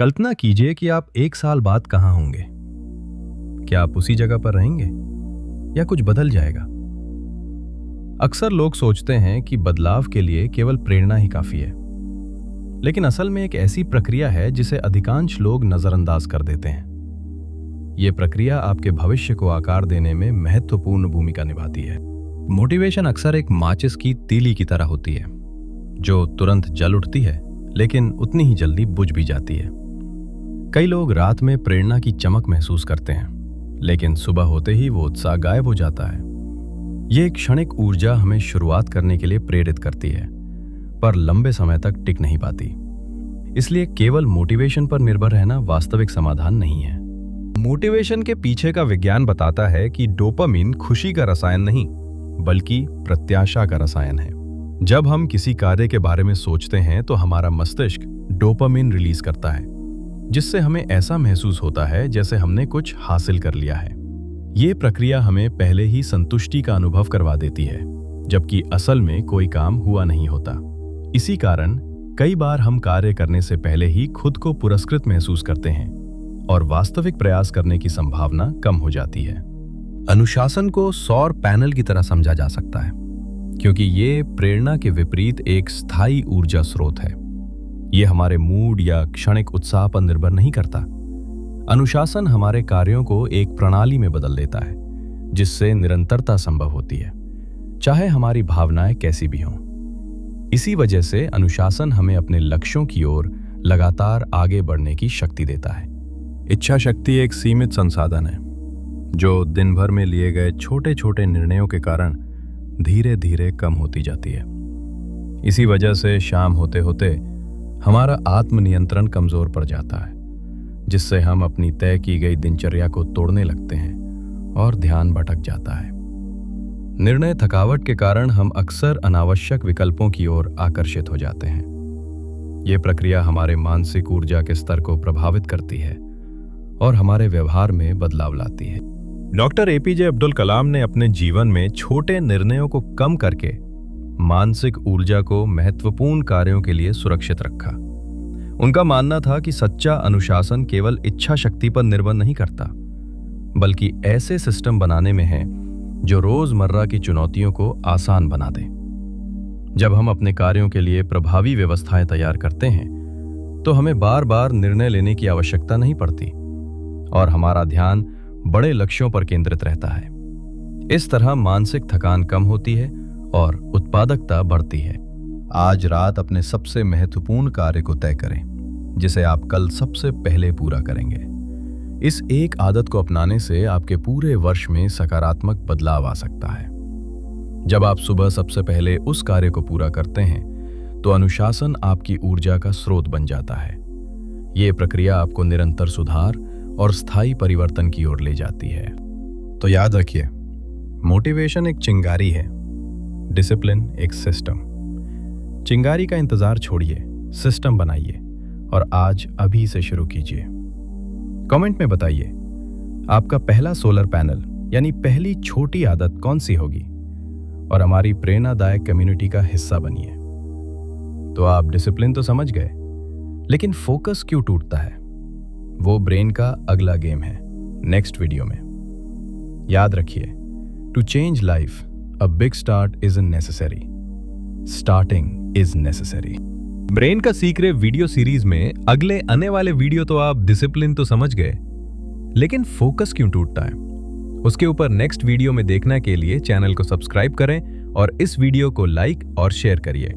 कल्पना कीजिए कि आप 1 साल बाद कहाँ होंगे। क्या आप उसी जगह पर रहेंगे या कुछ बदल जाएगा? अक्सर लोग सोचते हैं कि बदलाव के लिए केवल प्रेरणा ही काफी है, लेकिन असल में एक ऐसी प्रक्रिया है जिसे अधिकांश लोग नजरअंदाज कर देते हैं। ये प्रक्रिया आपके भविष्य को आकार देने में महत्वपूर्ण भूमिका निभाती है। मोटिवेशन अक्सर एक माचिस की तीली की तरह होती है, जो तुरंत जल उठती है लेकिन उतनी ही जल्दी बुझ भी जाती है। कई लोग रात में प्रेरणा की चमक महसूस करते हैं, लेकिन सुबह होते ही वो उत्साह गायब हो जाता है। ये एक क्षणिक ऊर्जा हमें शुरुआत करने के लिए प्रेरित करती है, पर लंबे समय तक टिक नहीं पाती। इसलिए केवल मोटिवेशन पर निर्भर रहना वास्तविक समाधान नहीं है। मोटिवेशन के पीछे का विज्ञान बताता है कि डोपामिन खुशी का रसायन नहीं, बल्कि प्रत्याशा का रसायन है। जब हम किसी कार्य के बारे में सोचते हैं तो हमारा मस्तिष्क डोपामिन रिलीज करता है, जिससे हमें ऐसा महसूस होता है जैसे हमने कुछ हासिल कर लिया है। ये प्रक्रिया हमें पहले ही संतुष्टि का अनुभव करवा देती है, जबकि असल में कोई काम हुआ नहीं होता। इसी कारण कई बार हम कार्य करने से पहले ही खुद को पुरस्कृत महसूस करते हैं और वास्तविक प्रयास करने की संभावना कम हो जाती है। अनुशासन को सौर पैनल की तरह समझा जा सकता है, क्योंकि ये प्रेरणा के विपरीत एक स्थायी ऊर्जा स्रोत है। ये हमारे मूड या क्षणिक उत्साह पर निर्भर नहीं करता। अनुशासन हमारे कार्यों को एक प्रणाली में बदल देता है, जिससे निरंतरता संभव होती है, चाहे हमारी भावनाएं कैसी भी हों। इसी वजह से अनुशासन हमें अपने लक्ष्यों की ओर लगातार आगे बढ़ने की शक्ति देता है। इच्छा शक्ति एक सीमित संसाधन है, जो दिन भर में लिए गए छोटे छोटे निर्णयों के कारण धीरे धीरे कम होती जाती है। इसी वजह से शाम होते होते हमारा आत्मनियंत्रण कमजोर पड़ जाता है, जिससे हम अपनी तय की गई दिनचर्या को तोड़ने लगते हैं और ध्यान भटक जाता है। निर्णय थकावट के कारण हम अक्सर अनावश्यक विकल्पों की ओर आकर्षित हो जाते हैं। ये प्रक्रिया हमारे मानसिक ऊर्जा के स्तर को प्रभावित करती है और हमारे व्यवहार में बदलाव लाती है। डॉक्टर एपीजे अब्दुल कलाम ने अपने जीवन में छोटे निर्णयों को कम करके मानसिक ऊर्जा को महत्वपूर्ण कार्यों के लिए सुरक्षित रखा। उनका मानना था कि सच्चा अनुशासन केवल इच्छा शक्ति पर निर्भर नहीं करता, बल्कि ऐसे सिस्टम बनाने में है जो रोजमर्रा की चुनौतियों को आसान बना दे। जब हम अपने कार्यों के लिए प्रभावी व्यवस्थाएं तैयार करते हैं, तो हमें बार बार निर्णय लेने की आवश्यकता नहीं पड़ती और हमारा ध्यान बड़े लक्ष्यों पर केंद्रित रहता है। इस तरह मानसिक थकान कम होती है और उत्पादकता बढ़ती है। आज रात अपने सबसे महत्वपूर्ण कार्य को तय करें, जिसे आप कल सबसे पहले पूरा करेंगे। इस एक आदत को अपनाने से आपके पूरे वर्ष में सकारात्मक बदलाव आ सकता है। जब आप सुबह सबसे पहले उस कार्य को पूरा करते हैं, तो अनुशासन आपकी ऊर्जा का स्रोत बन जाता है। ये प्रक्रिया आपको निरंतर सुधार और स्थायी परिवर्तन की ओर ले जाती है। तो याद रखिए, मोटिवेशन एक चिंगारी है, डिसिप्लिन एक सिस्टम। चिंगारी का इंतजार छोड़िए, सिस्टम बनाइए और आज अभी से शुरू कीजिए। कमेंट में बताइए, आपका पहला सोलर पैनल यानी पहली छोटी आदत कौन सी होगी, और हमारी प्रेरणादायक कम्युनिटी का हिस्सा बनिए। तो आप डिसिप्लिन तो समझ गए, लेकिन फोकस क्यों टूटता है? वो ब्रेन का अगला गेम है, नेक्स्ट वीडियो में। याद रखिए, to change life a big start is necessary, starting is necessary. Brain का सीक्रेट वीडियो सीरीज में अगले आने वाले वीडियो तो आप डिसिप्लिन तो समझ गए, लेकिन फोकस क्यों टूटता है, उसके ऊपर नेक्स्ट वीडियो में देखने के लिए चैनल को सब्सक्राइब करें और इस वीडियो को लाइक और शेयर करिए।